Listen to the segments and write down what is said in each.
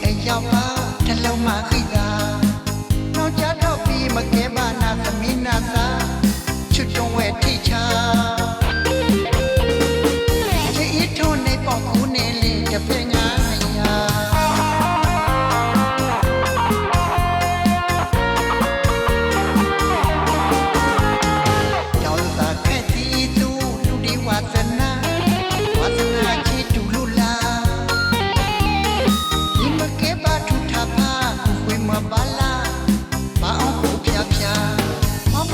အိမ်ရောက်ပါတစ်လုံးမှခိတာနောက်ကြတော့ပြီးမကဲပါနာသမီးနာသာချွတ်တုံးဝဲထိချာချီအထုံးနေပေါ့ကူနေလေတပင်ငါညာကြောက်သာခက်တီသူလူဒီဝါသနာချီတူလူလာဒီမကဲပါထူထဖာဝေမပါလာဘာအောင်ကိုဖြာဖြာမမ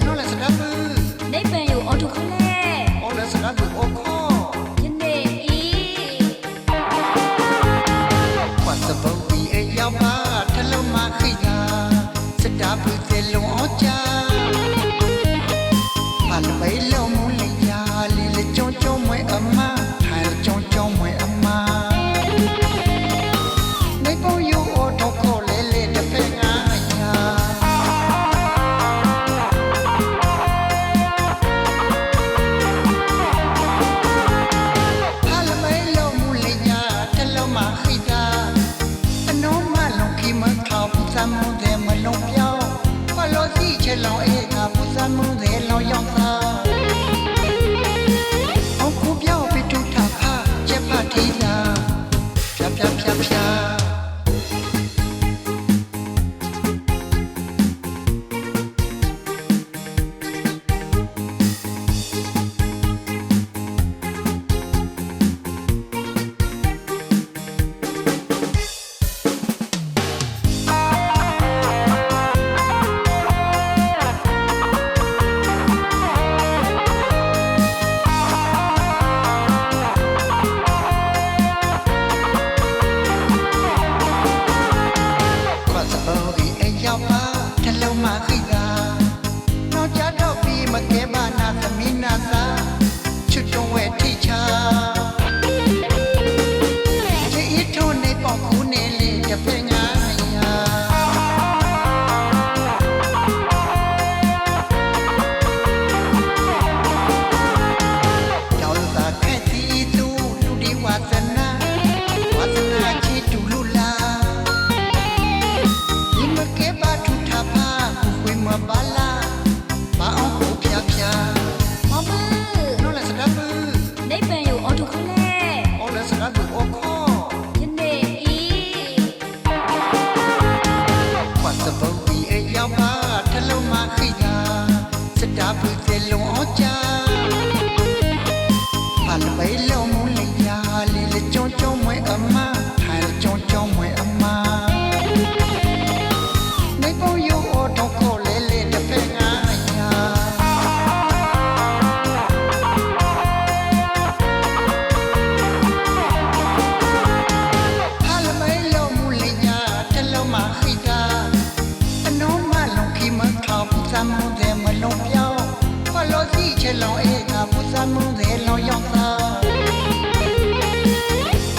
နော်လက်စကားဘူးနေပန်ယူအော်တိုခလဲအော်လက်စကားဘူးအော်ခေါ်ယနေ့ဤပတ်စပုတ်ဒီအိမ်ရောက်ပါထလုံးမခိတာစတာဘူးတဲ့လုံးအောင်ချာအလဘဲလုံးမူလျာလေးလေကြုံကြုံမွဲအမထိုင်ကြုံကြုံမွဲအမနေပုံယူအော်တော့ခေါ်လေလေတဖက်ငါညာအလဘဲလုံးမူလျာထလုံးမခိတာအနောမလုံးခိမထောက်ပူစမှုတဲ့မလုံးပြောင်းဘလို့စီချေလောင်အေးကပူစမှုတဲ့လောင်ရောက်တာဖြာရောက်ပါထလုံးမခိတာနောက်ကြတော့ပြီးမကဲပါနာသမီးနာသာချွတ်တုံးဝဲထိချာချီအထုံးနေပေါ့ကူနေလေတပင်ငါညာကြောက်သာခက်တီသူလူဒီဝါသနာချီတူလူလာပါလာဘာအောင်ကိုဖြာဖြာမမနော်လက်စကားဘူးနေပန်ယူအော်တိုခလဲအော်လက်စကားဘူးအော်ခေါ်ယနေ့ဤပတ်စပုတ်ဒီအိမ်ရောက်ပါထလုံးမခိတာစတာဘူးတဲ့လုံးအောင်ချာအလဘဲလုံးမူလျာလေးလေကြုံကြုံမွဲအမထိုင်ကြုံကြုံမွဲအမနေပုံယူအော်တော့ခေါ်စမှုတဲ့မလုံးပြောင်းဘလို့စီချေလောင်အေးကပူစမှုတဲ့လောင်ရောက်တာ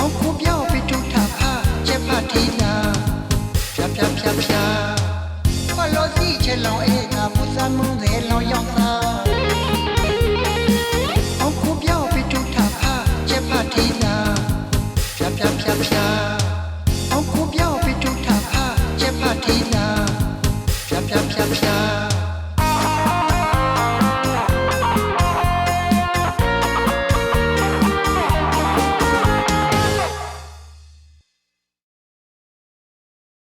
အခုပြောင်းပြီးထူထဖာချက်ဖတ်ထီလာဖြာဘလို့စီချေလောင်အေးကပူစမှုတဲ့လောင်ရောက်တာ